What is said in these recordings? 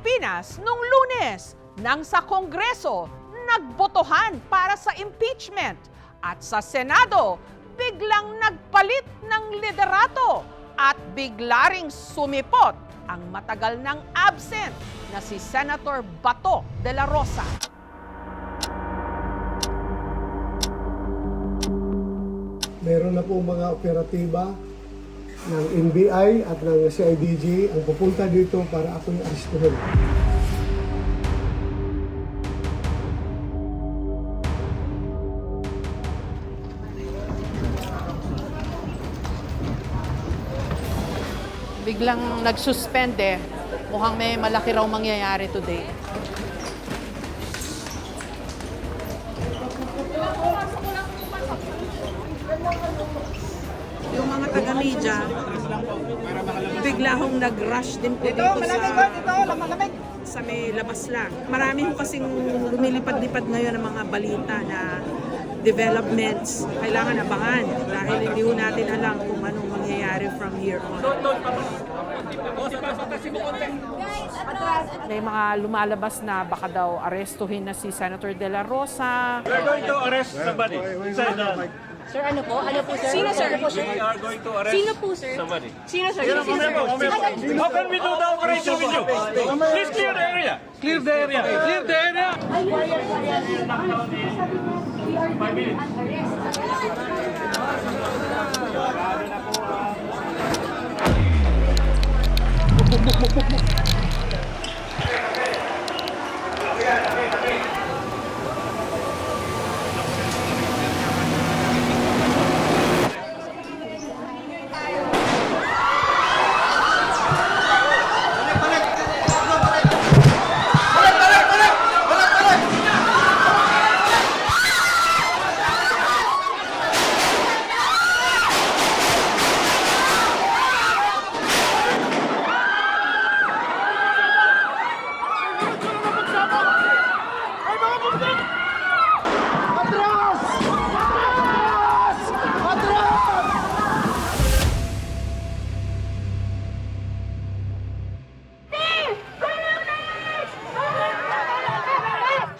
Pilipinas noong Lunes nang sa Kongreso nagbotohan para sa impeachment at sa Senado biglang nagpalit ng liderato at bigla ring sumipot ang matagal nang absent na si Senator Bato de la Rosa. Meron na po mga operatiba ng NBI at ng CIDG ang pupunta dito para ako yung aristuhin. Biglang nag-suspend eh. Mukhang may malaki raw mangyayari today. Yung mga taga-media, bigla hong nag-rush din po dito sa may labas lang. Marami ho kasing lumilipad-lipad ngayon ng mga balita na developments. Kailangan abangan dahil hindi ho natin alam kung anong mangyayari from here on. May mga lumalabas na baka daw arestuhin na si Senator De La Rosa. We're going to arrest somebody inside the... Sir, ano po? Ano po, sir? Sino, sir? We are going to arrest Sino po, sir? somebody. Sino, sir? Sino, sir? How can we do the operation with you? Please clear the area. Clear the area. Clear the area. 5 minutes.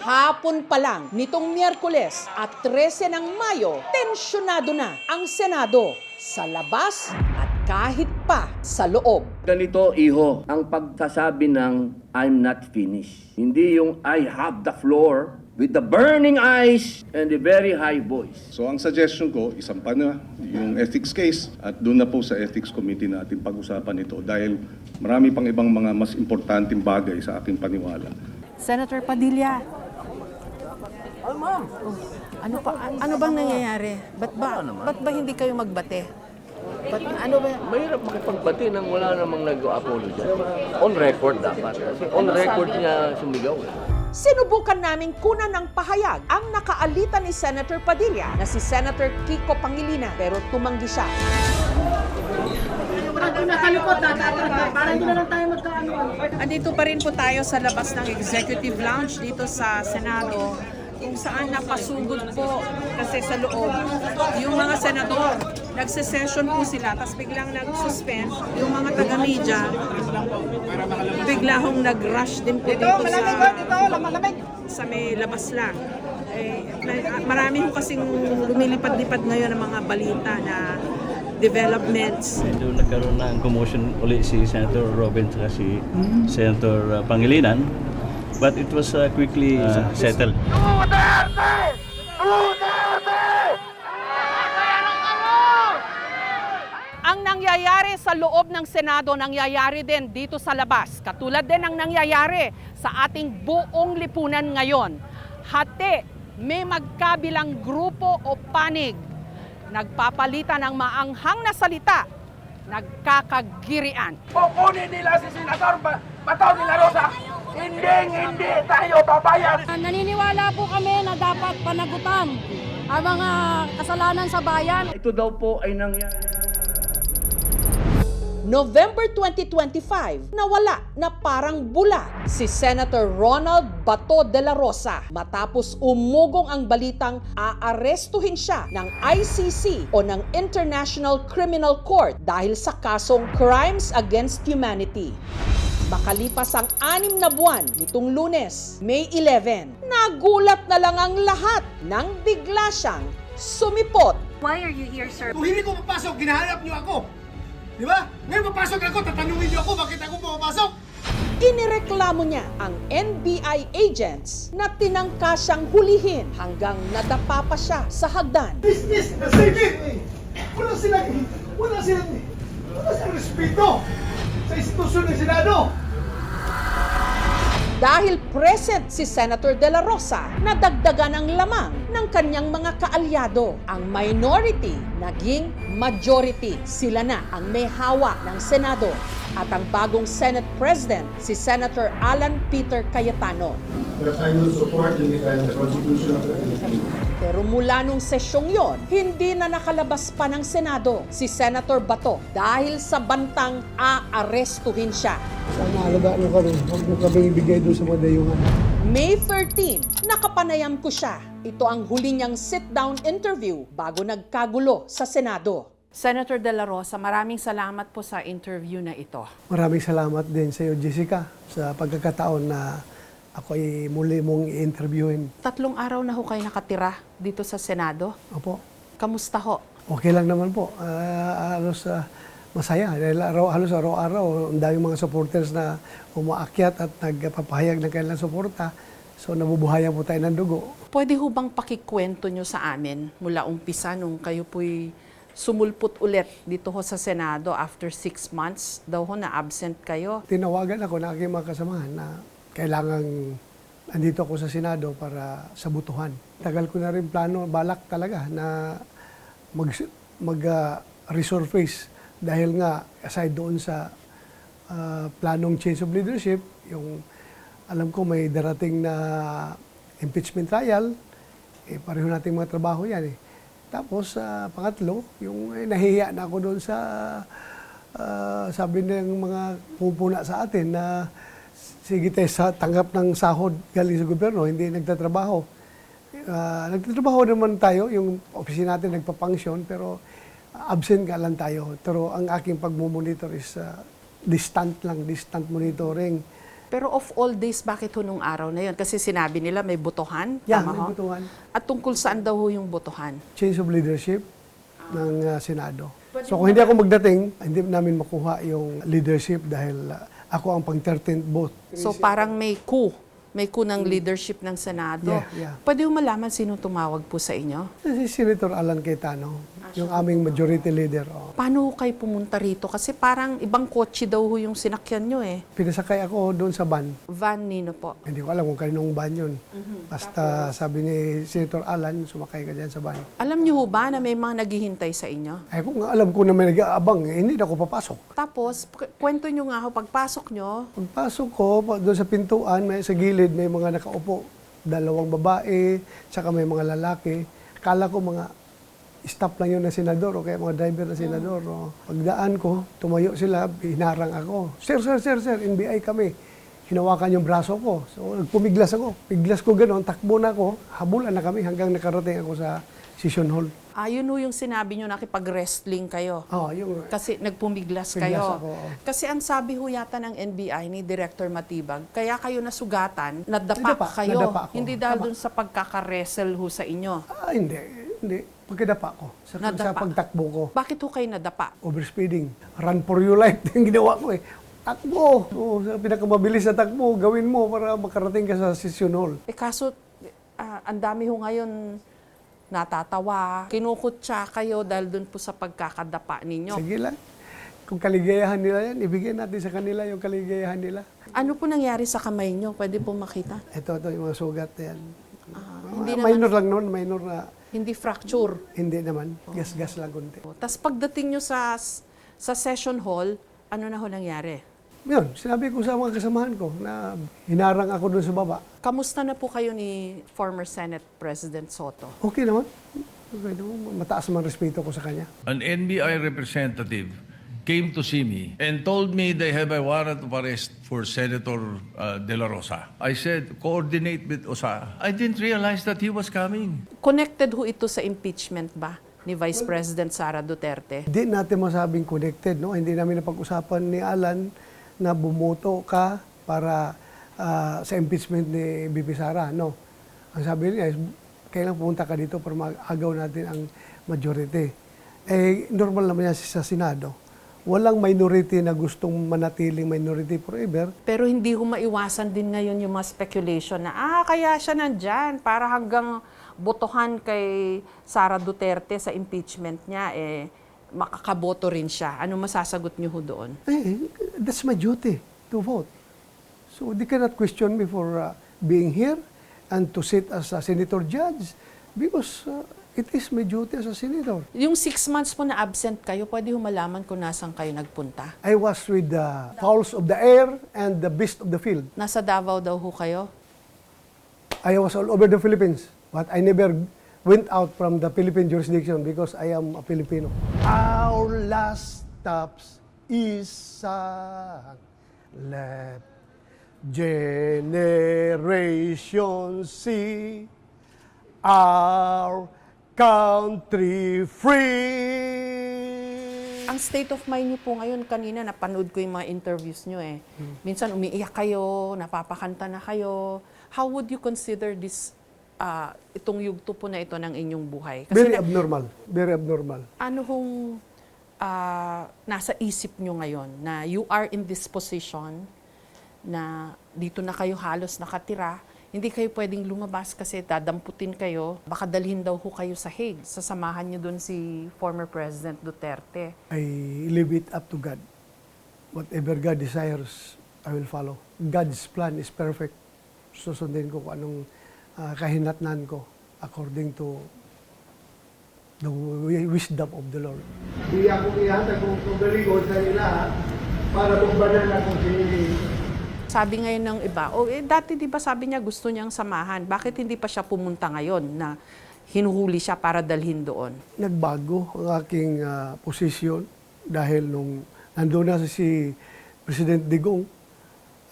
Hapon pa lang nitong Miyerkules at 13 ng Mayo, tensyonado na ang Senado sa labas at kahit pa sa loob. Ganito, iho, ang pagsasabi ng I'm not finished. Hindi yung I have the floor with the burning eyes and the very high voice. So ang suggestion ko, isampa na yung ethics case at doon na po sa ethics committee natin pag-usapan ito dahil marami pang ibang mga mas importanteng bagay sa aking paniwala. Senator Padilla. Ano bang nangyayari? Ba't ba hindi kayo magbate? Mahirap makipagbati nang wala namang nag-apologize. On record dapat. Kasi on record niya sumigaw. Sinubukan naming kunan ng pahayag ang nakaalita ni Senator Padilla na si Senator Kiko Pangilinan pero tumanggi siya. Andito pa rin po tayo sa labas ng executive lounge dito sa Senado kung saan napasugod po kasi sa loob yung mga senador. Nagse-session po sila tapos biglang nag-suspend yung mga taga-media. Bigla hong nag-rush din po dito sa may labas lang. Marami ho kasing lumilipad-lipad ngayon ng mga balita na developments. Medyo nagkaroon ng commotion uli si Senator Robin at si Senator Pangilinan. But it was quickly settled. Ang nangyayari sa loob ng Senado, nangyayari din dito sa labas. Katulad din ang nangyayari sa ating buong lipunan ngayon. Hati, may magkabilang grupo o panig. Nagpapalitan ng maanghang na salita. Nagkakagirian. Kukunin nila si Senator Bato de la Rosa. Hindi tayo babayad. Naniniwala po kami na dapat panagutan ang mga kasalanan sa bayan. Ito daw po ay nangyari. November 2025, nawala na parang bula si Senator Ronald Bato de la Rosa matapos umugong ang balitang aarestuhin siya ng ICC o ng International Criminal Court dahil sa kasong Crimes Against Humanity. Makalipas ang 6 na buwan nitong Lunes, May 11, nagulat na lang ang lahat nang bigla siyang sumipot. Why are you here, sir? Kung hindi ko papasok, ginahanap niyo ako. Di ba? Ngayon papasok ako, tatanungin niyo ako bakit ako pumapasok. Inireklamo niya ang NBI agents na tinangka siyang hulihin hanggang nadapa pa siya sa hagdan. Business na sige. Wala silang respeto sa institusyon ng Senado. Dahil present si Senator De La Rosa, nadagdagan ang lamang ng kanyang mga kaalyado. Ang minority naging majority. Sila na ang may hawak ng Senado. At ang bagong Senate President, si Senator Alan Peter Cayetano. But I will support the Constitution of the Philippines. Pero mula nung sesyong yon, hindi na nakalabas pa ng Senado si Senator Bato dahil sa bantang aarestuhin siya. Sana alagaan nyo kami. Huwag nyo kami ibigay doon sa mga dayungan. May 13, nakapanayam ko siya. Ito ang huli niyang sit-down interview bago nagkagulo sa Senado. Senator De La Rosa, maraming salamat po sa interview na ito. Maraming salamat din sa iyo, Jessica, sa pagkakataon na ako ay muli mong i-interviewin. 3 araw na ho kayo nakatira dito sa Senado. Opo. Kamusta ho? Okay lang naman po. Masaya. Dahil halos araw-araw, ang daming mga supporters na umaakyat at nagpapahayag ng kanilang suporta. So nabubuhayan po tayo ng dugo. Pwede ho bang pakikwento nyo sa amin mula umpisa nung kayo po'y sumulpot ulit dito ho sa Senado after 6 months daw ho na absent kayo? Tinawagan ako ng aking mga kasamahan na kailangan andito ako sa Senado para sabutuhan. Tagal ko na rin plano, balak talaga na mag-resurface dahil nga aside doon sa planong change of leadership, yung alam ko may darating na impeachment trial, pareho nating mga trabaho yan eh. Tapos pangatlo, yung nahihiya na ako doon sa sabi ng mga pupuna sa atin na sige tayo tanggap ng sahod galing sa gobyerno, hindi nagtatrabaho. Nagtatrabaho naman tayo, yung opisina natin nagpa-function, pero absent ka lang tayo. Pero ang aking pagmumonitor is distant monitoring. Pero of all days, bakit ho nung araw na yun? Kasi sinabi nila may botohan. Yeah, tama may ho? botohan. At tungkol saan daw ho yung botohan? Change of leadership ng Senado. So kung hindi ako magdating, hindi namin makuha yung leadership dahil ako ang pang-13th vote. So parang may coup ng leadership ng Senado. Yeah. Pwede mo malaman sino tumawag po sa inyo? Si Senator Alan Cayetano, yung aming majority leader. Paano ho kayo pumunta rito? Kasi parang ibang kotse daw ho yung sinakyan nyo eh. Pinasakay ako doon sa van. Van nino po. Hindi ko alam kung kaninong van yun. Basta sabi ni Senator Alan, sumakay ka dyan sa van. Alam nyo ho ba na may mga naghihintay sa inyo? Ay kung alam ko na may nag-aabang, hindi na ako papasok. Tapos, kwento nyo nga ho, pagpasok nyo, Pagpasok ko, doon sa pintuan, sa gilid, may mga nakaupo. 2 babae, saka may mga lalaki. Akala ko mga staff lang yun na senador o kaya mga driver na senador. Pagdaan ko, tumayo sila, hinarang ako. Sir, NBI kami. Hinawakan yung braso ko. So nagpumiglas ako. Piglas ko gano'n, takbo na ako, habulan na kami hanggang nakarating ako sa session hall. yun ho yung sinabi nyo, nakipag-wrestling kayo. Yung Kasi nagpumiglas Piglas kayo. ako, Kasi ang sabi ho yata ng NBI ni Director Matibag, kaya kayo nasugatan, nadapa Nadapa, kayo. nadapa ako. Hindi dahil Tama. dun sa pagkaka-wrestle ho sa inyo. Hindi. Pagkadapa ko. Sa Nadapa. pagtakbo ko. Bakit ho kayo nadapa? Overspeeding. Run for your life. Yung ginawa ko eh. Takbo! Sa pinakamabilis na takbo, gawin mo para makarating ka sa session hall. Kaso, ang dami ho ngayon natatawa, kinukutsa kayo dahil dun po sa pagkakadapa ninyo. Sige lang. Kung kaligayahan nila yan, ibigay natin sa kanila yung kaligayahan nila. Ano po nangyari sa kamay nyo? Pwede po makita? Ito, yung mga sugat na yan. Hindi Minor lang noon, minor na. Hindi fracture. Hindi naman. Gas-gas lang kunti. Tapos pagdating nyo sa session hall, ano na ho nangyari? Yun, sinabi ko sa mga kasamahan ko na hinarang ako doon sa baba. Kamusta na po kayo ni former Senate President Soto? Okay naman. Okay naman. Mataas naman respeto ko sa kanya. An NBI representative came to see me and told me they have a warrant of arrest for Senator De La Rosa. I said, coordinate with OSA. I didn't realize that he was coming. Connected ho ito sa impeachment ba ni Vice President Sara Duterte? Hindi natin masabing connected, no? Hindi namin napag-usapan ni Alan na bumoto ka para sa impeachment ni BP Sara. No. Ang sabi niya is, kailangan pumunta ka dito para mag-agaw natin ang majority. Eh, normal naman yan sa Senado. Walang minority na gustong manatiling minority forever. Pero hindi ko maiwasan din ngayon yung mga speculation na, kaya siya nandyan para hanggang botohan kay Sara Duterte sa impeachment niya, makakaboto rin siya. Ano masasagot niyo ho doon? That's my duty to vote. So they cannot question me for being here and to sit as a senator judge because it is my duty as a senator. Yung 6 months po na absent kayo, pwede ho malaman kung nasan kayo nagpunta? I was with the fowls of the air and the beast of the field. Nasa Davao daw ho kayo? I was all over the Philippines, but I never went out from the Philippine jurisdiction because I am a Filipino. Our last stops is let generation see our country free. Ang state of mind niyo po ngayon, kanina napanood ko yung mga interviews niyo Minsan umiiyak kayo, napapakanta na kayo. How would you consider this, itong yugto po na ito ng inyong buhay? Very abnormal. Very abnormal. Ano hong nasa isip niyo ngayon na you are in this position na dito na kayo halos nakatira, hindi kayo pwedeng lumabas kasi dadamputin kayo, baka dalhin daw ho kayo sa Hague, sasamahan niyo doon si former President Duterte. I leave it up to God. Whatever God desires, I will follow. God's plan is perfect. Susundin ko kung anong kahinatnan ko according to the wisdom of the Lord. Hindi ako ihatag kung galingon sa nila para magbanan akong sinili. Sabi ngayon ng iba, dati di ba sabi niya gusto niyang samahan, bakit hindi pa siya pumunta ngayon na hinuhuli siya para dalhin doon? Nagbago ang aking posisyon dahil nung nandun na si President Digong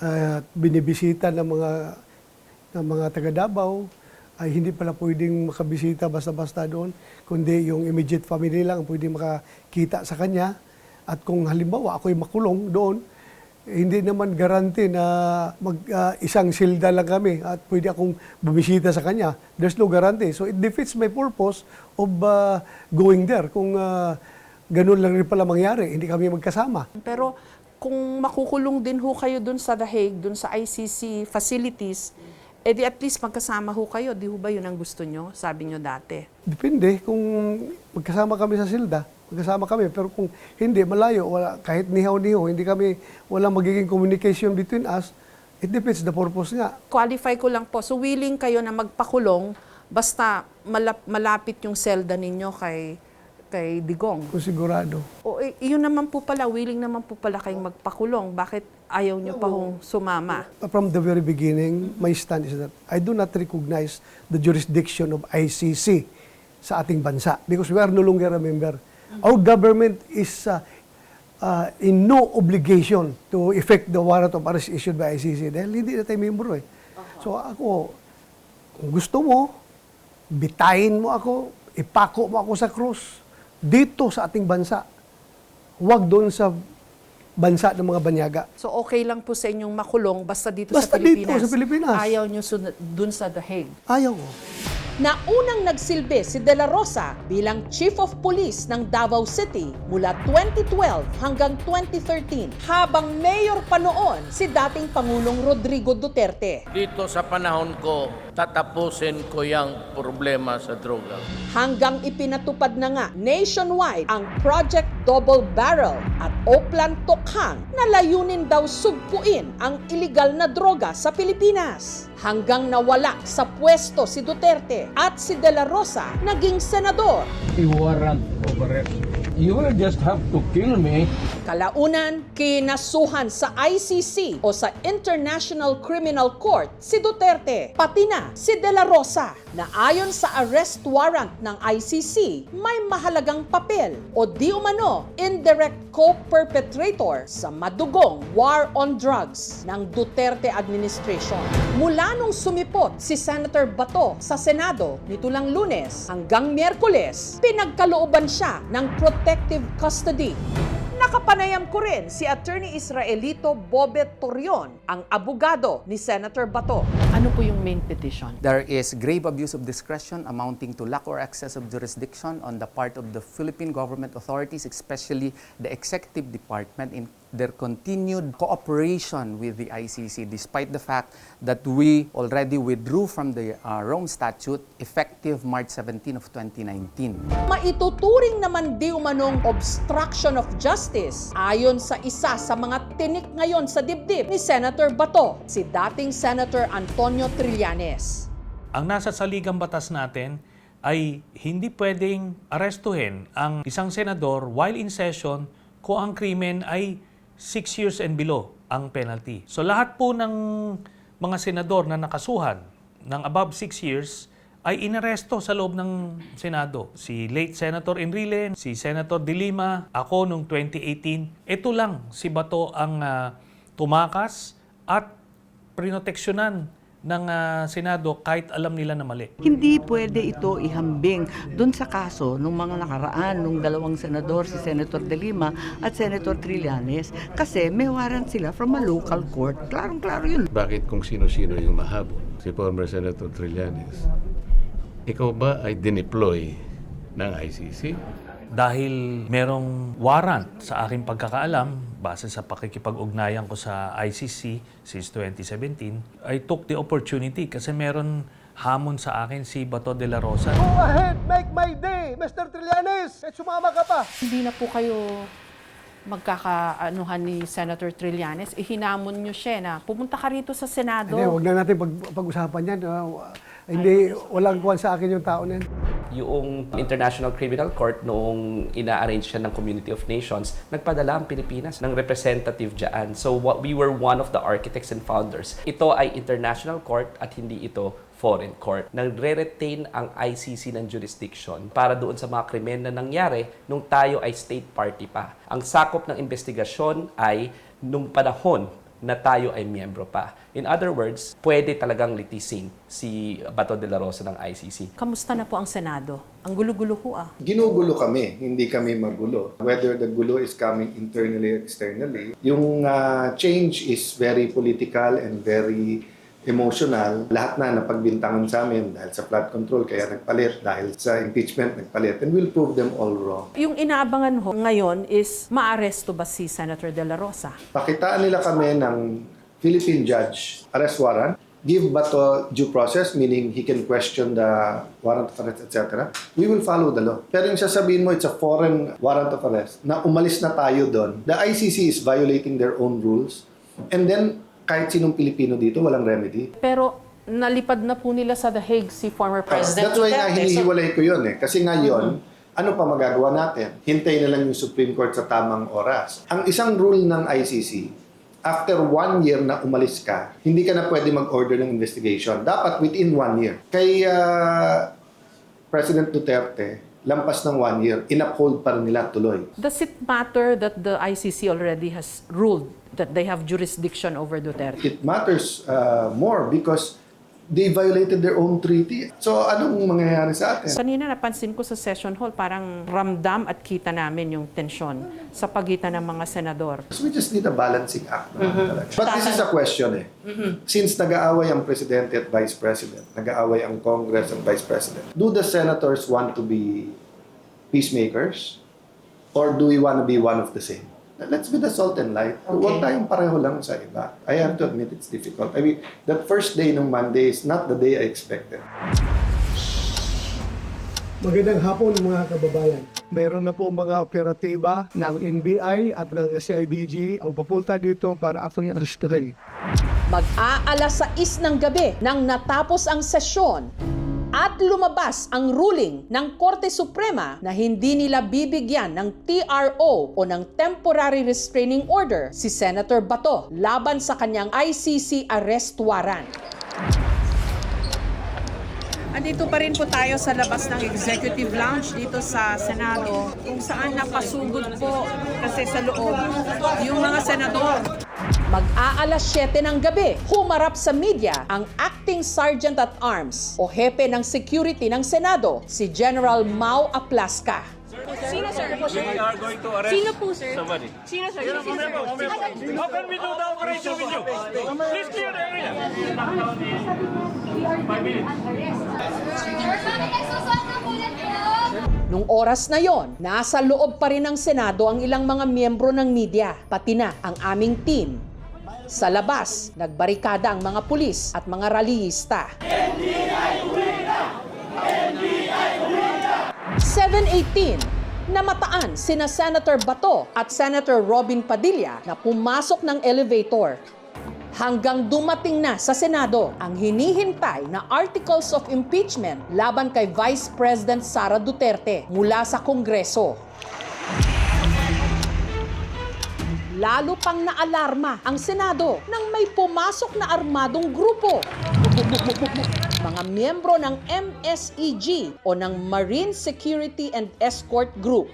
at binibisita ng mga taga Davao, ay hindi pala pwedeng makabisita basta-basta doon, kundi yung immediate family lang ang pwedeng makakita sa kanya. At kung halimbawa ako'y makulong doon, hindi naman garanti na isang silda lang kami at pwede akong bumisita sa kanya. There's no guarantee. So it defeats my purpose of going there. Kung ganun lang rin pala mangyari, hindi kami magkasama. Pero kung makukulong din ho kayo dun sa The Hague, dun sa ICC facilities, di at least magkasama ho kayo. Di ho ba yun ang gusto nyo? Sabi nyo dati. Depende kung magkasama kami sa silda. Magkasama kami, pero kung hindi, malayo, kahit nihaw-nihaw, walang magiging communication between us, it defeats the purpose nga. Qualify ko lang po. So willing kayo na magpakulong basta malapit yung selda ninyo kay Digong. Kung sigurado. Yun naman po pala, willing naman po pala kayong magpakulong. Bakit ayaw nyo pa hong sumama? From the very beginning, my stand is that I do not recognize the jurisdiction of ICC sa ating bansa because we are no longer a member. Our government is in no obligation to effect the warrant of arrest issued by ICC dahil hindi na tayo membro So ako, kung gusto mo, bitayin mo ako, ipako mo ako sa krus dito sa ating bansa. Huwag doon sa bansa ng mga banyaga. So okay lang po sa inyong makulong basta dito Basta sa Pilipinas? dito sa Pilipinas. Ayaw nyo dun sa The Hague? Ayaw ko. Na unang nagsilbi si De La Rosa bilang Chief of Police ng Davao City mula 2012 hanggang 2013 habang mayor pa noon si dating Pangulong Rodrigo Duterte. Dito sa panahon ko, tatapusin ko yung problema sa droga. Hanggang ipinatupad na nga nationwide ang Project Double Barrel at Oplan Tokhang na layunin daw sugpuin ang illegal na droga sa Pilipinas. Hanggang nawala sa pwesto si Duterte at si De La Rosa naging senador. Warrant of arrest. You will just have to kill me. Kalaunan, kinasuhan sa ICC o sa International Criminal Court si Duterte, pati na si De La Rosa na ayon sa arrest warrant ng ICC may mahalagang papel o di umano indirect co-perpetrator sa madugong war on drugs ng Duterte administration. Mula nung sumipot si Senator Bato sa Senado nito lang Lunes hanggang Miyerkules, pinagkalooban siya ng protective custody. Napanayam ko rin si Attorney Israelito Bobet Torion, ang abogado ni Senator Bato. Ano po yung main petition? There is grave abuse of discretion amounting to lack or excess of jurisdiction on the part of the Philippine government authorities, especially the executive department, in their continued cooperation with the ICC, despite the fact that we already withdrew from the Rome Statute effective March 17 of 2019. Maituturing naman di umanong obstruction of justice ayon sa isa sa mga tinik ngayon sa dibdib ni Senator Bato, si dating Senator Antonio Trillanes. Ang nasa saligang batas natin ay hindi pwedeng arestuhin ang isang senador while in session kung ang krimen ay 6 years and below ang penalty. So lahat po ng mga senador na nakasuhan ng above 6 years ay inaresto sa loob ng Senado. Si late Senator Enrile, si Senator De Lima, ako noong 2018. Ito lang si Bato ang tumakas at prinoteksyonan ng Senado kahit alam nila na mali. Hindi pwede ito ihambing dun sa kaso ng mga nakaraan ng dalawang senador, si Senator De Lima at Senator Trillanes, kasi may warrant sila from a local court. Klarong-klaro yun. Bakit kung sino-sino yung mahabol? Si former Senator Trillanes, ikaw ba ay dineploy ng ICC? Dahil merong warrant sa aking pagkakaalam, base sa pakikipag-ugnayan ko sa ICC since 2017, I took the opportunity kasi meron hamon sa akin si Bato de la Rosa. Go ahead, make my day, Mr. Trillanes! At sumama ka pa! Hindi na po kayo magkakaanuhan ni Senator Trillanes. Ihinamon nyo siya na pumunta ka rito sa Senado. Hindi, huwag na natin pag-usapan yan. Hindi, walang kuwan sa akin yung tao na yan. Yung International Criminal Court, noong ina-arrange siya ng Community of Nations, nagpadala ang Pilipinas ng representative dyan. So we were one of the architects and founders. Ito ay international court at hindi ito foreign court. Nagre-retain ang ICC ng jurisdiction para doon sa mga krimen na nangyari nung tayo ay state party pa. Ang sakop ng investigasyon ay nung panahon na tayo ay miyembro pa. In other words, pwede talagang litisin si Bato de la Rosa ng ICC. Kamusta na po ang Senado? Ang gulo-gulo ho ah. Ginugulo kami, hindi kami magulo. Whether the gulo is coming internally or externally, yung change is very political and very emotional. Lahat na napagbintangan sa amin dahil sa flood control, kaya nagpalit. Dahil sa impeachment, nagpalit. And we'll prove them all wrong. Yung inaabangan ho ngayon is maaresto ba si Senator De La Rosa? Pakitaan nila kami ng Philippine judge, arrest warrant, give Bato due process, meaning he can question the warrant of arrest, etc. We will follow the law. Pero yung sasabihin mo, it's a foreign warrant of arrest, na umalis na tayo doon, the ICC is violating their own rules. And then, kahit sinong Pilipino dito, walang remedy. Pero nalipad na po nila sa The Hague si former President That's why nga Duterte. hinihiwalay ko yun eh. Kasi ngayon, ano pa magagawa natin? Hintay na lang yung Supreme Court sa tamang oras. Ang isang rule ng ICC, after 1 year na umalis ka, hindi ka na pwede mag-order ng investigation. Dapat within 1 year. Kay President Duterte, lampas ng 1 year, in-uphold pa rin nila tuloy. Does it matter that the ICC already has ruled that they have jurisdiction over Duterte? It matters more because they violated their own treaty. So, anong mangyayari sa atin? Kanina napansin ko sa session hall, parang ramdam at kita namin yung tensyon sa pagitan ng mga senador. So we just need a balancing act. But this is a question eh. Since nag-aaway ang Presidente at Vice President, nag-aaway ang Congress at Vice President, do the senators want to be peacemakers? Or do we want to be one of the same? Let's be the salt and light. Huwag tayong pareho lang sa iba. I have to admit it's difficult. I mean, that first day ng Monday is not the day I expected. Magandang hapon mga kababayan. Meron na po mga operatiba ng NBI at ng CIDG ang papunta dito para aking arrestuhin. Mag-aalas 6 ng gabi nang natapos ang sesyon at lumabas ang ruling ng Korte Suprema na hindi nila bibigyan ng TRO o ng Temporary Restraining Order si Senator Bato laban sa kanyang ICC arrest warrant. Andito pa rin po tayo sa labas ng Executive Lounge dito sa Senado kung saan napasugod po kasi sa loob yung mga senador. Mag-aalas 7 ng gabi, humarap sa media ang Acting Sergeant at Arms o hepe ng security ng Senado, si General Mau Aplasca. Sino, sir? We are going to arrest Sino po, sir? somebody. Sino, sir? How can we do the operation with you? Please clear the area. 5 minutes. Nung oras na yon, nasa loob pa rin ng Senado ang ilang mga miyembro ng media, pati na ang aming team. Sa labas, nagbarikada ang mga pulis at mga rallyista. 7:18, namataan sina Senator Bato at Senator Robin Padilla na pumasok ng elevator. Hanggang dumating na sa Senado ang hinihintay na articles of impeachment laban kay Vice President Sara Duterte mula sa Kongreso. Lalo pang naalarma ang Senado nang may pumasok na armadong grupo. Mga miyembro ng MSEG o ng Marine Security and Escort Group.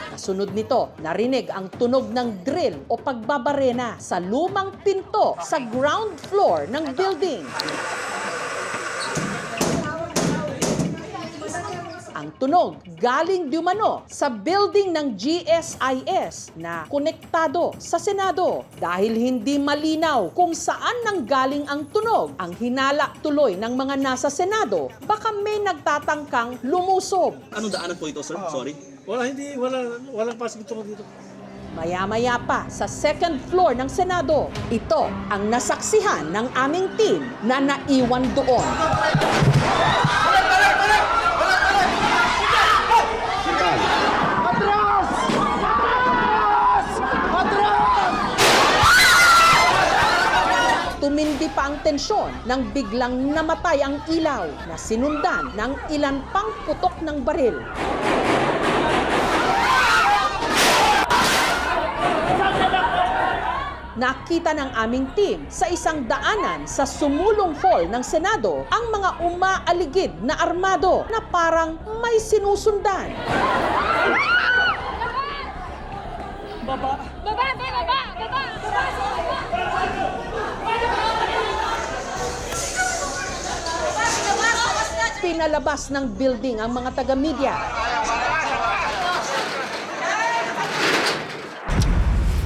Kasunod nito, narinig ang tunog ng drill o pagbabarena sa lumang pinto sa ground floor ng building. Ang tunog galing dumano sa building ng GSIS na konektado sa Senado. Dahil hindi malinaw kung saan nanggaling ang tunog, ang hinala tuloy ng mga nasa Senado, baka may nagtatangkang lumusob. Anong daanan po ito, sir? Sorry. Walang pasok dito. Maya-maya pa sa second floor ng Senado, ito ang nasaksihan ng aming team na naiwan doon. Tumindi pa ang tensyon nang biglang namatay ang ilaw na sinundan ng ilan pang putok ng baril. Nakita ng aming team sa isang daanan sa sumulong hall ng Senado ang mga umaaligid na armado na parang may sinusundan. Baba! Baba! Baba! Baba! Pinalabas ng building ang mga taga-media.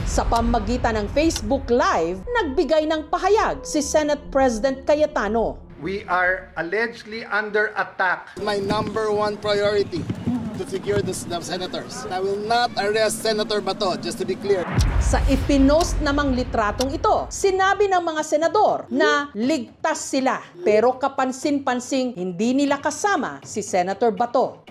Sa pamagitan ng Facebook Live, nagbigay ng pahayag si Senate President Cayetano. We are allegedly under attack. My number one priority to secure the senators. I will not arrest Senator Bato, just to be clear. Sa ipinost namang litratong ito, sinabi ng mga senador na ligtas sila. Pero kapansin-pansing hindi nila kasama si Senator Bato.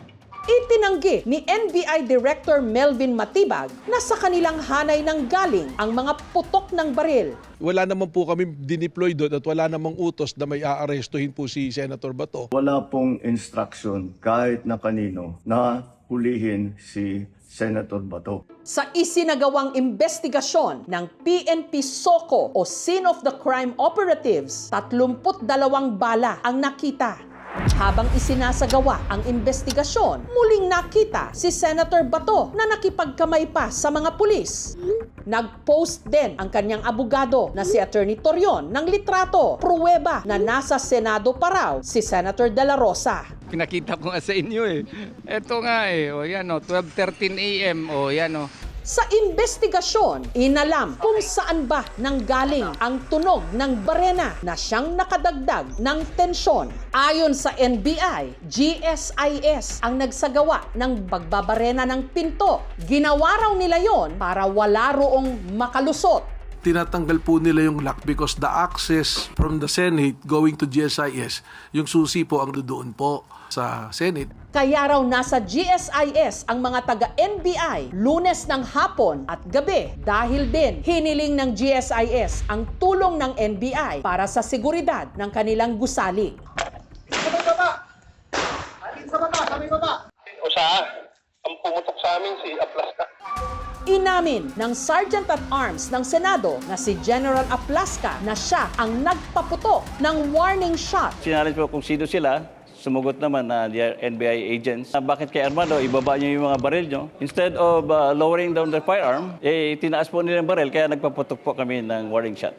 Itinanggi ni NBI Director Melvin Matibag na sa kanilang hanay nang galing ang mga putok ng baril. Wala naman po kami dineploy doon at wala namang utos na may aarestuhin po si Senator Bato. Wala pong instruction kahit na kanino na hulihin si Senator Bato. Sa isinagawang investigasyon ng PNP SOCO o Scene of the Crime Operatives, 32 bala ang nakita. Habang isinasagawa ang investigasyon, muling nakita si Senator Bato na nakipagkamay pa sa mga pulis. Nag-post din ang kanyang abogado na si Attorney Torion ng litrato, pruweba na nasa Senado pa raw si Senator De La Rosa. Pinakita ko nga sa inyo eh. Ito nga eh, o yan o, 12:13 a.m. o yan o. Sa investigasyon, inalam kung saan ba nanggaling ang tunog ng barena na siyang nakadagdag ng tensyon. Ayon sa NBI, GSIS ang nagsagawa ng pagbabarena ng pinto. Ginawa raw nila yon para wala roong makalusot. Tinatanggal po nila yung lock because the access from the Senate going to GSIS, yung susi po ang doon po sa Senate. Kaya raw nasa GSIS ang mga taga-NBI Lunes ng hapon at gabi dahil din hiniling ng GSIS ang tulong ng NBI para sa seguridad ng kanilang gusali. O saan? Ang pumutok sa amin si Aplasca. Inamin ng Sergeant at Arms ng Senado na si General Aplasca na siya ang nagpaputok ng warning shot. Sinalid po kung sino sila. Sumugot naman na the NBI agents. Bakit kay Armando, ibaba niyo yung mga baril nyo? Instead of lowering down the firearm, tinaas po nila yung baril, kaya nagpaputok po kami ng warning shot.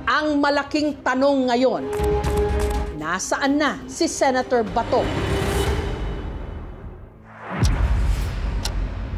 Ang malaking tanong ngayon, Nasaan na si Senator Bato?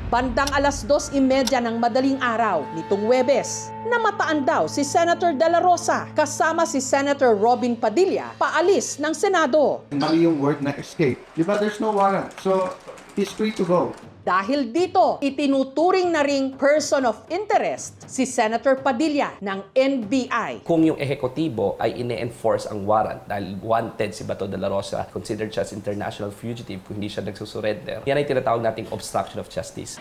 Bandang alas 2:30 ng madaling araw nitong Huwebes, namataan daw si Senator De La Rosa kasama si Senator Robin Padilla paalis ng Senado. Mali yung word na escape. Di ba there's no warrant? So, he's free to go. Dahil dito, itinuturing na ring person of interest si Senator Padilla ng NBI. Kung yung ehekutibo ay ine-enforce ang warrant dahil wanted si Bato de la Rosa, considered siya as international fugitive kung hindi siya nagsusurrender, yan ay tinatawag nating obstruction of justice.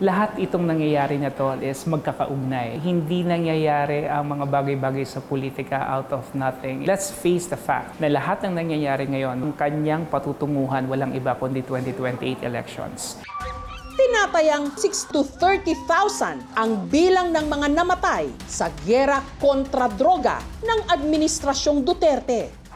Lahat itong nangyayari na to is magkakaugnay. Hindi nangyayari ang mga bagay-bagay sa politika out of nothing. Let's face the fact na lahat ng nangyayari ngayon, ang kanyang patutunguhan walang iba kundi 2028 elections. Tinatayang 6 to 30,000 ang bilang ng mga namatay sa gyera kontra droga ng Administrasyong Duterte.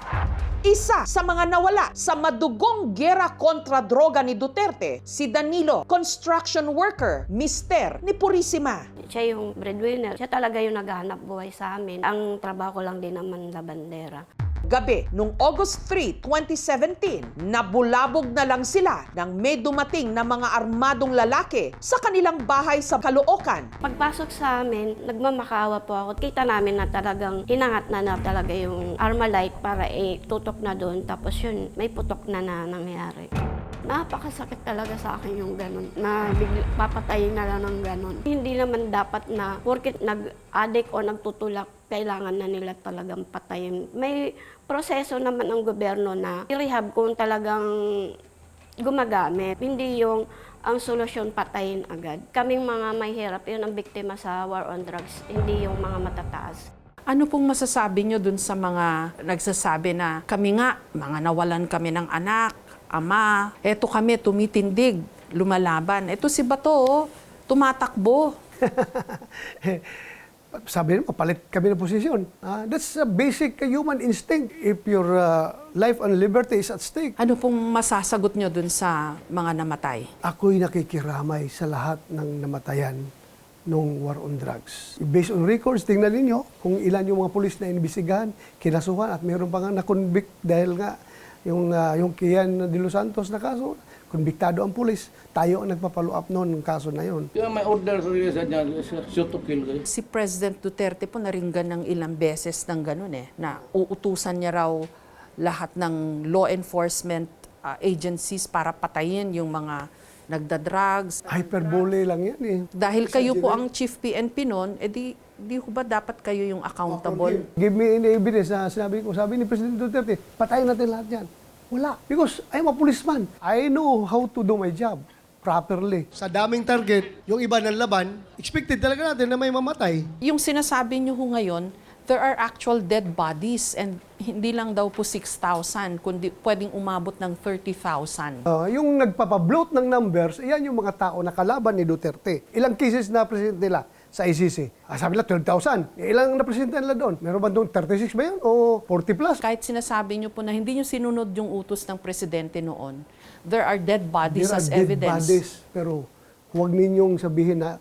Isa sa mga nawala sa madugong gyera kontra droga ni Duterte, si Danilo, construction worker, mister ni Purisima. Siya yung breadwinner. Siya talaga yung naghahanap buhay sa amin. Ang trabaho ko lang din naman la bandera. Gabi, noong August 3, 2017, nabulabog na lang sila nang may dumating na mga armadong lalaki sa kanilang bahay sa Caloocan. Pagpasok sa amin, nagmamakawa po ako. Kita namin na talagang hinangat na talaga yung Armalite para tutok na doon. Tapos yun, may putok na nangyari. Napakasakit talaga sa akin yung ganun, na papatayin na lang ng ganun. Hindi naman dapat na porket nag-addict o nagtutulak, kailangan na nila talagang patayin. May proseso naman ng gobyerno na i-rehab kung talagang gumagamit. Hindi yung ang solusyon patayin agad. Kaming mga may hirap, yun ang biktima sa war on drugs, hindi yung mga matataas. Ano pong masasabi nyo dun sa mga nagsasabi na kami nga, mga nawalan kami ng anak, ama, eto kami tumitindig, lumalaban. Eto si Bato, tumatakbo. Sabi naman, palit kami ng posisyon. That's a basic human instinct if your life and liberty is at stake. Ano pong masasagot nyo dun sa mga namatay? Ako'y nakikiramay sa lahat ng namatayan nung war on drugs. Based on records, tingnan ninyo kung ilan yung mga pulis na inibisigahan, kinasuhan at mayroon pa nga na-convict dahil nga yung Kian de los Santos na kaso, konbiktado ang pulis. Tayo ang nagpapalo up noon ng kaso na yun. May order sa niya, shoot to kill. Si President Duterte po naringgan ng ilang beses ng ganun na uutusan niya raw lahat ng law enforcement agencies para patayin yung mga nagda-drugs. Hyperbole lang yan Dahil kayo po ang chief PNP noon, di ho ba dapat kayo yung accountable? Give me any evidence na sabi ni President Duterte, patayin natin lahat yan. Wala. Because I'm a policeman. I know how to do my job properly. Sa daming target, yung iba ng laban, expected talaga natin na may mamatay. Yung sinasabi niyo ho ngayon, there are actual dead bodies and hindi lang daw po 6,000, kundi pwedeng umabot ng 30,000. Yung nagpapabloat ng numbers, yan yung mga tao na kalaban ni Duterte. Ilang cases na present nila sa ICC? Sabi nila 12,000. Ilang na-present nila doon? Meron ba doon 36 ba yun? O 40 plus? Kahit sinasabi niyo po na hindi niyo sinunod yung utos ng presidente noon, there are dead bodies as evidence. Dead bodies, pero huwag ninyong sabihin na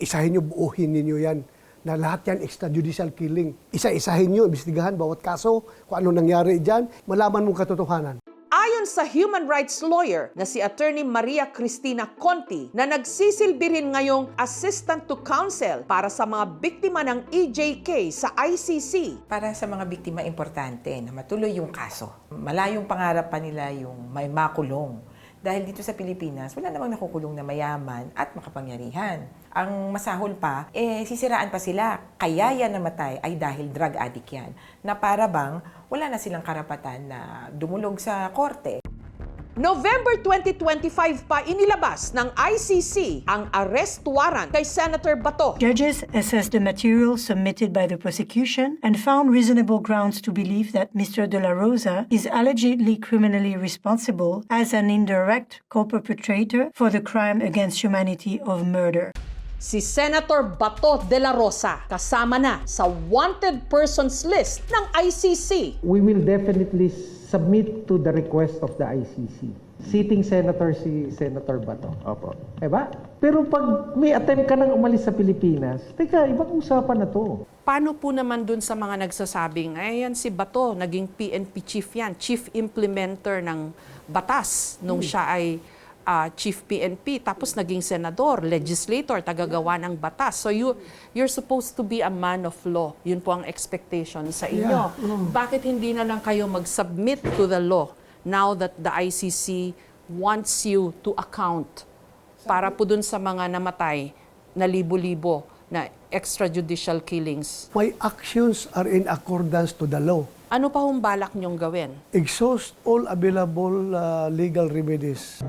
isahin niyo, buuhin ninyo yan. Na lahat yan extrajudicial killing. Isa-isahin nyo, imbestigahan bawat kaso, kung ano nangyari dyan, malaman mong katotohanan. Ayon sa human rights lawyer na si Attorney Maria Cristina Conti na nagsisilbi rin ngayong assistant to counsel para sa mga biktima ng EJK sa ICC. Para sa mga biktima, importante na matuloy yung kaso. Malayong pangarap pa nila yung may makulong. Dahil dito sa Pilipinas, wala namang nakukulong na mayaman at makapangyarihan. Ang masahol pa, sisiraan pa sila. Kaya yan namatay ay dahil drug addict yan. Na para bang wala na silang karapatan na dumulog sa korte. November 2025 pa inilabas ng ICC ang arrest warrant kay Senator Bato. Judges assessed the material submitted by the prosecution and found reasonable grounds to believe that Mr. De La Rosa is allegedly criminally responsible as an indirect co-perpetrator for the crime against humanity of murder. Si Senator Bato de la Rosa kasama na sa wanted persons list ng ICC. We will definitely submit to the request of the ICC sitting senator si Senator Bato. Opo. Diba? Pero pag may attempt ka nang umalis sa Pilipinas, teka, ibang usapan na to. Paano po naman dun sa mga nagsasabing, ayan si Bato, naging PNP chief yan, chief implementer ng batas nung siya ay chief PNP, tapos naging senador, legislator, tagagawa ng batas. So you're supposed to be a man of law. Yun po ang expectation sa inyo. Bakit hindi na lang kayo mag-submit to the law now that the ICC wants you to account para po dun sa mga namatay na libo-libo na extrajudicial killings? My actions are in accordance to the law. Ano pa hong balak niyong gawin? Exhaust all available legal remedies.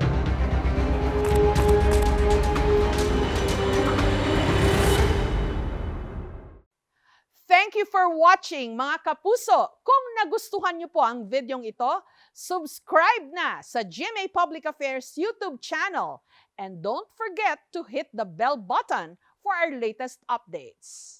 Thank you for watching, mga kapuso. Kung nagustuhan niyo po ang videong ito, subscribe na sa GMA Public Affairs YouTube channel. And don't forget to hit the bell button for our latest updates.